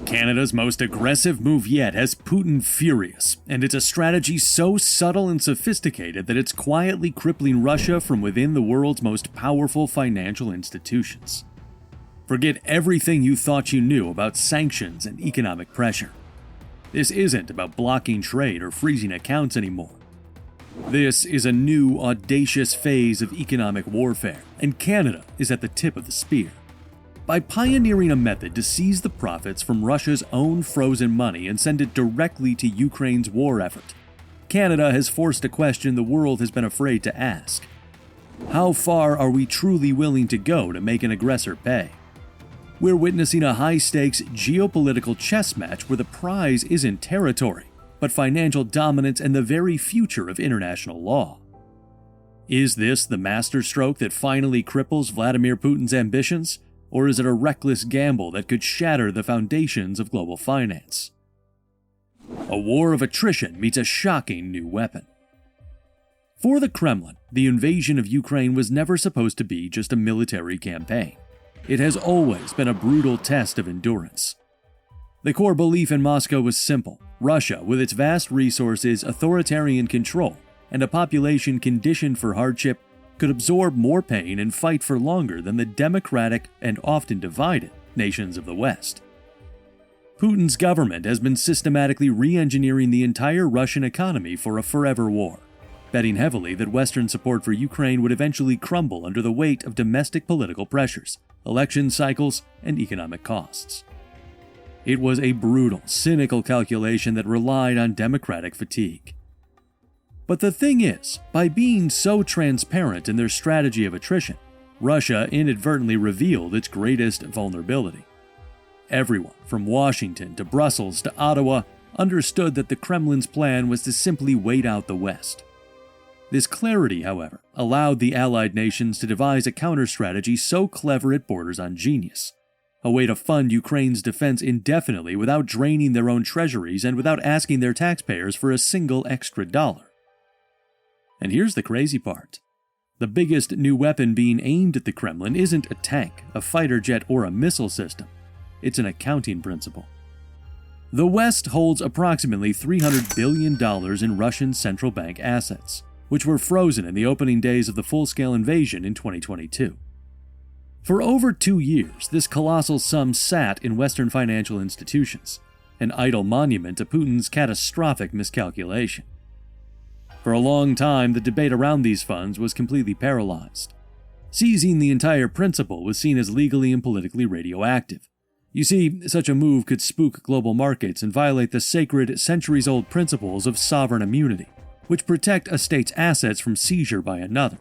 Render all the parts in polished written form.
Canada's most aggressive move yet has Putin furious, and it's a strategy so subtle and sophisticated that it's quietly crippling Russia from within the world's most powerful financial institutions. Forget everything you thought you knew about sanctions and economic pressure. This isn't about blocking trade or freezing accounts anymore. This is a new, audacious phase of economic warfare, and Canada is at the tip of the spear. By pioneering a method to seize the profits from Russia's own frozen money and send it directly to Ukraine's war effort, Canada has forced a question the world has been afraid to ask. How far are we truly willing to go to make an aggressor pay? We're witnessing a high-stakes geopolitical chess match where the prize isn't territory, but financial dominance and the very future of international law. Is this the masterstroke that finally cripples Vladimir Putin's ambitions? Or is it a reckless gamble that could shatter the foundations of global finance? A war of attrition meets a shocking new weapon. For the Kremlin, the invasion of Ukraine was never supposed to be just a military campaign. It has always been a brutal test of endurance. The core belief in Moscow was simple. Russia, with its vast resources, authoritarian control, and a population conditioned for hardship, could absorb more pain and fight for longer than the democratic and often divided nations of the West. Putin's government has been systematically re-engineering the entire Russian economy for a forever war, betting heavily that Western support for Ukraine would eventually crumble under the weight of domestic political pressures, election cycles, and economic costs. It was a brutal, cynical calculation that relied on democratic fatigue. But the thing is, by being so transparent in their strategy of attrition, Russia inadvertently revealed its greatest vulnerability. Everyone, from Washington to Brussels to Ottawa, understood that the Kremlin's plan was to simply wait out the West. This clarity, however, allowed the Allied nations to devise a counter-strategy so clever it borders on genius. A way to fund Ukraine's defense indefinitely without draining their own treasuries and without asking their taxpayers for a single extra dollar. And here's the crazy part. The biggest new weapon being aimed at the Kremlin isn't a tank, a fighter jet, or a missile system. It's an accounting principle. The West holds approximately $300 billion in Russian central bank assets, which were frozen in the opening days of the full-scale invasion in 2022. For over 2 years, this colossal sum sat in Western financial institutions, an idle monument to Putin's catastrophic miscalculation. For a long time, the debate around these funds was completely paralyzed. Seizing the entire principle was seen as legally and politically radioactive. You see, such a move could spook global markets and violate the sacred, centuries-old principles of sovereign immunity, which protect a state's assets from seizure by another.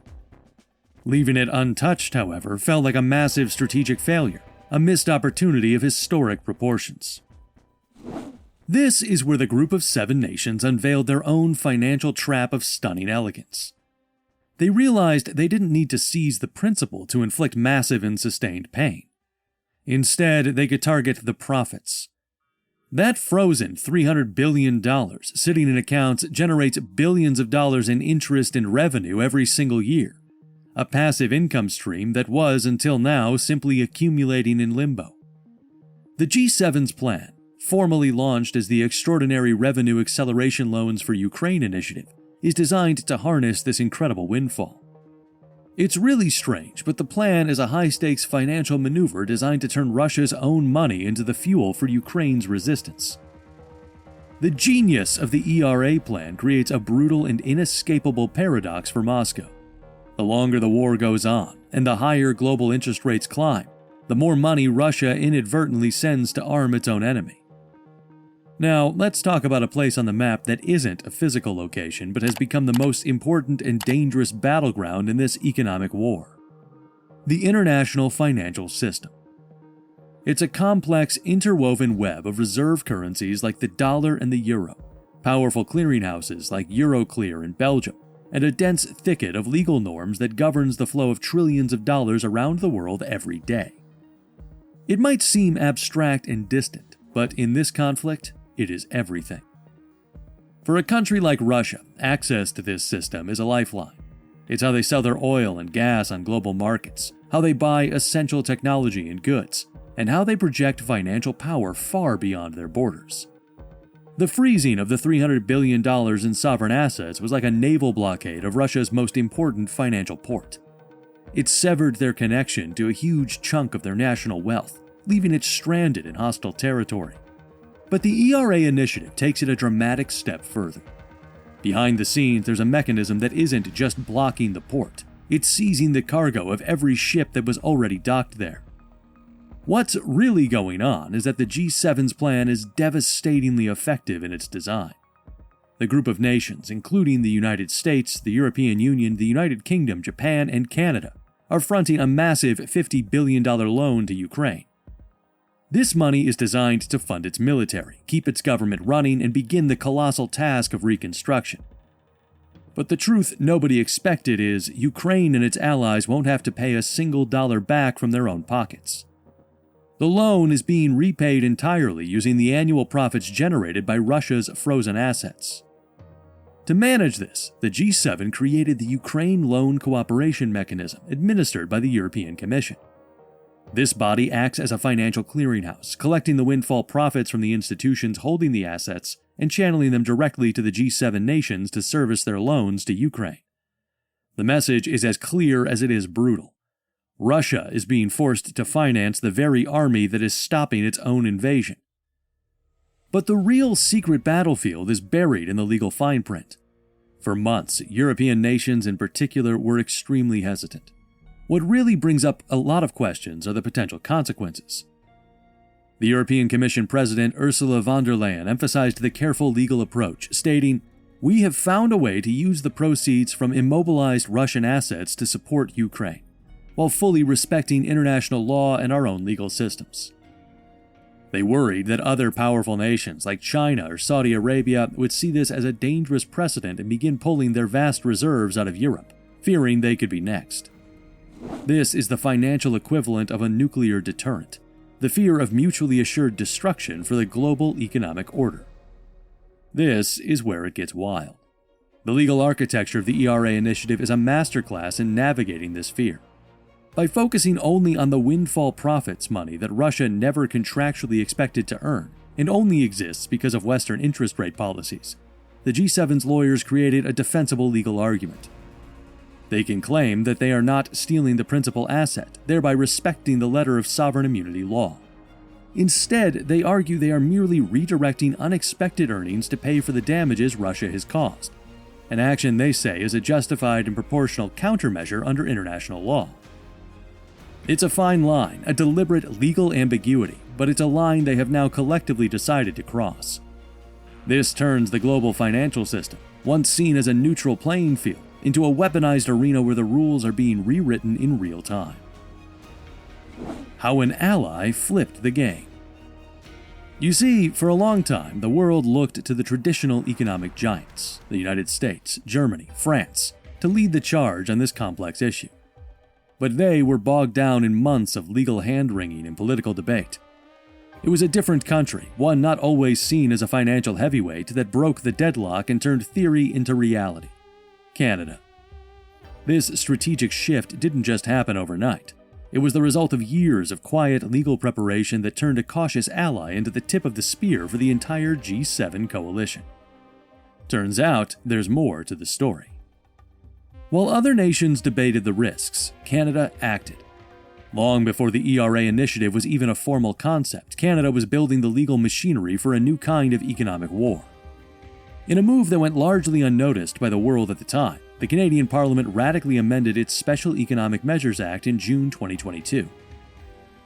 Leaving it untouched, however, felt like a massive strategic failure, a missed opportunity of historic proportions. This is where the Group of 7 nations unveiled their own financial trap of stunning elegance. They realized they didn't need to seize the principle to inflict massive and sustained pain. Instead, they could target the profits. That frozen $300 billion sitting in accounts generates billions of dollars in interest and revenue every single year, a passive income stream that was, until now, simply accumulating in limbo. The G7's plan, formally launched as the Extraordinary Revenue Acceleration Loans for Ukraine initiative, is designed to harness this incredible windfall. It's really strange, but the plan is a high-stakes financial maneuver designed to turn Russia's own money into the fuel for Ukraine's resistance. The genius of the ERA plan creates a brutal and inescapable paradox for Moscow. The longer the war goes on, and the higher global interest rates climb, the more money Russia inadvertently sends to arm its own enemy. Now, let's talk about a place on the map that isn't a physical location but has become the most important and dangerous battleground in this economic war. The international financial system. It's a complex, interwoven web of reserve currencies like the dollar and the euro, powerful clearinghouses like Euroclear in Belgium, and a dense thicket of legal norms that governs the flow of trillions of dollars around the world every day. It might seem abstract and distant, but in this conflict, it is everything. For a country like Russia, access to this system is a lifeline. It's how they sell their oil and gas on global markets, how they buy essential technology and goods, and how they project financial power far beyond their borders. The freezing of the $300 billion in sovereign assets was like a naval blockade of Russia's most important financial port. It severed their connection to a huge chunk of their national wealth, leaving it stranded in hostile territory. But the ERA initiative takes it a dramatic step further. Behind the scenes, there's a mechanism that isn't just blocking the port, it's seizing the cargo of every ship that was already docked there. What's really going on is that the G7's plan is devastatingly effective in its design. The group of nations, including the United States, the European Union, the United Kingdom, Japan, and Canada, are fronting a massive $50 billion loan to Ukraine. This money is designed to fund its military, keep its government running, and begin the colossal task of reconstruction. But the truth nobody expected is Ukraine and its allies won't have to pay a single dollar back from their own pockets. The loan is being repaid entirely using the annual profits generated by Russia's frozen assets. To manage this, the G7 created the Ukraine Loan Cooperation Mechanism administered by the European Commission. This body acts as a financial clearinghouse, collecting the windfall profits from the institutions holding the assets and channeling them directly to the G7 nations to service their loans to Ukraine. The message is as clear as it is brutal. Russia is being forced to finance the very army that is stopping its own invasion. But the real secret battlefield is buried in the legal fine print. For months, European nations in particular were extremely hesitant. What really brings up a lot of questions are the potential consequences. The European Commission President Ursula von der Leyen emphasized the careful legal approach, stating, "We have found a way to use the proceeds from immobilized Russian assets to support Ukraine, while fully respecting international law and our own legal systems." They worried that other powerful nations like China or Saudi Arabia would see this as a dangerous precedent and begin pulling their vast reserves out of Europe, fearing they could be next. This is the financial equivalent of a nuclear deterrent, the fear of mutually assured destruction for the global economic order. This is where it gets wild. The legal architecture of the ERA initiative is a masterclass in navigating this fear. By focusing only on the windfall profits money that Russia never contractually expected to earn, and only exists because of Western interest rate policies, the G7's lawyers created a defensible legal argument. They can claim that they are not stealing the principal asset, thereby respecting the letter of sovereign immunity law. Instead, they argue they are merely redirecting unexpected earnings to pay for the damages Russia has caused, an action they say is a justified and proportional countermeasure under international law. It's a fine line, a deliberate legal ambiguity, but it's a line they have now collectively decided to cross. This turns the global financial system, once seen as a neutral playing field, into a weaponized arena where the rules are being rewritten in real time. How an ally flipped the game. You see, for a long time, the world looked to the traditional economic giants, the United States, Germany, France, to lead the charge on this complex issue. But they were bogged down in months of legal hand-wringing and political debate. It was a different country, one not always seen as a financial heavyweight, that broke the deadlock and turned theory into reality: Canada. This strategic shift didn't just happen overnight. It was the result of years of quiet legal preparation that turned a cautious ally into the tip of the spear for the entire G7 coalition. Turns out, there's more to the story. While other nations debated the risks, Canada acted. Long before the ERA initiative was even a formal concept, Canada was building the legal machinery for a new kind of economic war. In a move that went largely unnoticed by the world at the time, the Canadian Parliament radically amended its Special Economic Measures Act in June 2022.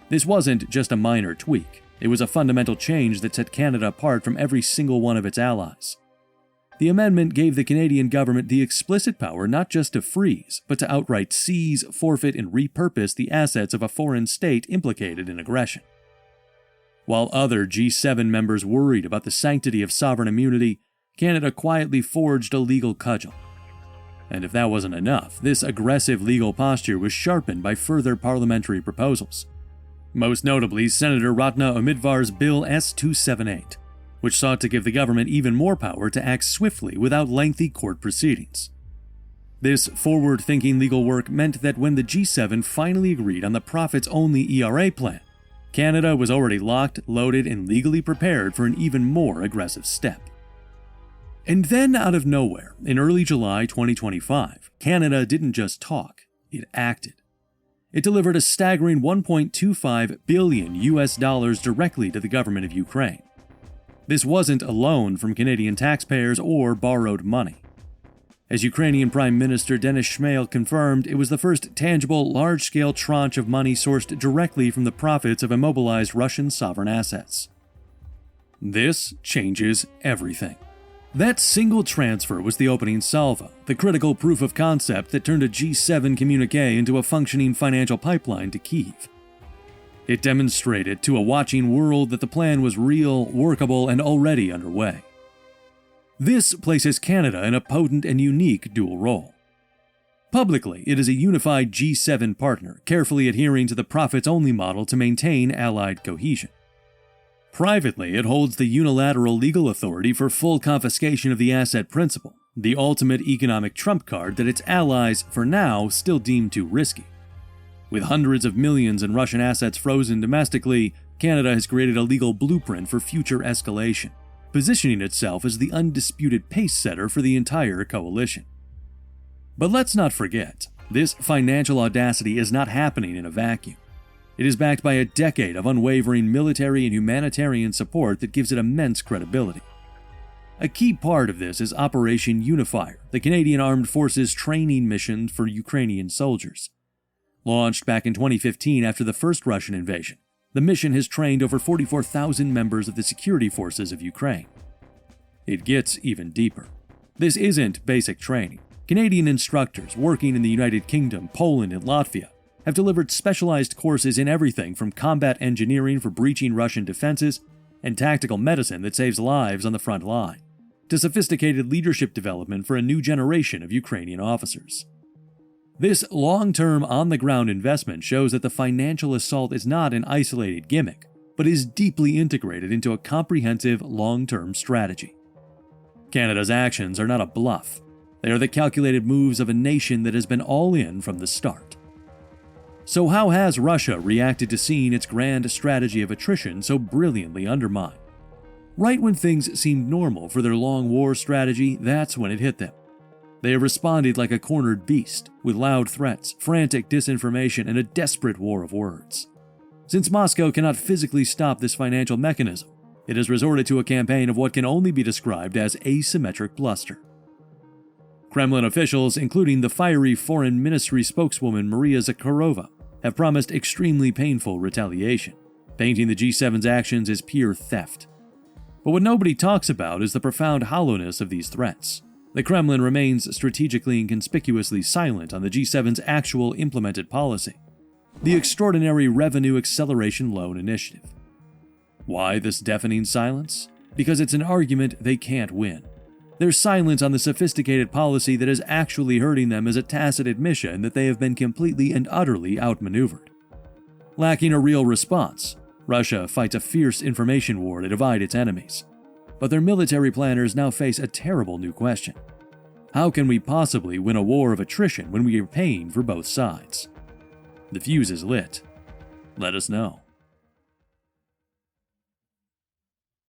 This wasn't just a minor tweak, it was a fundamental change that set Canada apart from every single one of its allies. The amendment gave the Canadian government the explicit power not just to freeze, but to outright seize, forfeit, and repurpose the assets of a foreign state implicated in aggression. While other G7 members worried about the sanctity of sovereign immunity, Canada quietly forged a legal cudgel. And if that wasn't enough, this aggressive legal posture was sharpened by further parliamentary proposals. Most notably, Senator Ratna Umidvar's Bill S-278, which sought to give the government even more power to act swiftly without lengthy court proceedings. This forward-thinking legal work meant that when the G7 finally agreed on the profits-only ERA plan, Canada was already locked, loaded, and legally prepared for an even more aggressive step. And then, out of nowhere, in early July 2025, Canada didn't just talk, it acted. It delivered a staggering $1.25 billion directly to the government of Ukraine. This wasn't a loan from Canadian taxpayers or borrowed money. As Ukrainian Prime Minister Denis Shmyhal confirmed, it was the first tangible, large-scale tranche of money sourced directly from the profits of immobilized Russian sovereign assets. This changes everything. That single transfer was the opening salvo, the critical proof of concept that turned a G7 communiqué into a functioning financial pipeline to Kyiv. It demonstrated to a watching world that the plan was real, workable, and already underway. This places Canada in a potent and unique dual role. Publicly, it is a unified G7 partner, carefully adhering to the profits-only model to maintain Allied cohesion. Privately, it holds the unilateral legal authority for full confiscation of the asset principal, the ultimate economic trump card that its allies, for now, still deem too risky. With hundreds of millions in Russian assets frozen domestically, Canada has created a legal blueprint for future escalation, positioning itself as the undisputed pace-setter for the entire coalition. But let's not forget, this financial audacity is not happening in a vacuum. It is backed by a decade of unwavering military and humanitarian support that gives it immense credibility. A key part of this is Operation Unifier, the Canadian Armed Forces training mission for Ukrainian soldiers. Launched back in 2015 after the first Russian invasion, the mission has trained over 44,000 members of the security forces of Ukraine. It gets even deeper. This isn't basic training. Canadian instructors working in the United Kingdom, Poland, and Latvia have delivered specialized courses in everything from combat engineering for breaching Russian defenses and tactical medicine that saves lives on the front line, to sophisticated leadership development for a new generation of Ukrainian officers. This long-term, on-the-ground investment shows that the financial assault is not an isolated gimmick, but is deeply integrated into a comprehensive, long-term strategy. Canada's actions are not a bluff. They are the calculated moves of a nation that has been all in from the start. So how has Russia reacted to seeing its grand strategy of attrition so brilliantly undermined? Right when things seemed normal for their long war strategy, that's when it hit them. They have responded like a cornered beast, with loud threats, frantic disinformation, and a desperate war of words. Since Moscow cannot physically stop this financial mechanism, it has resorted to a campaign of what can only be described as asymmetric bluster. Kremlin officials, including the fiery Foreign Ministry spokeswoman Maria Zakharova, have promised extremely painful retaliation, painting the G7's actions as pure theft. But what nobody talks about is the profound hollowness of these threats. The Kremlin remains strategically and conspicuously silent on the G7's actual implemented policy, the Extraordinary Revenue Acceleration Loan Initiative. Why this deafening silence? Because it's an argument they can't win. Their silence on the sophisticated policy that is actually hurting them is a tacit admission that they have been completely and utterly outmaneuvered. Lacking a real response, Russia fights a fierce information war to divide its enemies. But their military planners now face a terrible new question. How can we possibly win a war of attrition when we are paying for both sides? The fuse is lit. Let us know.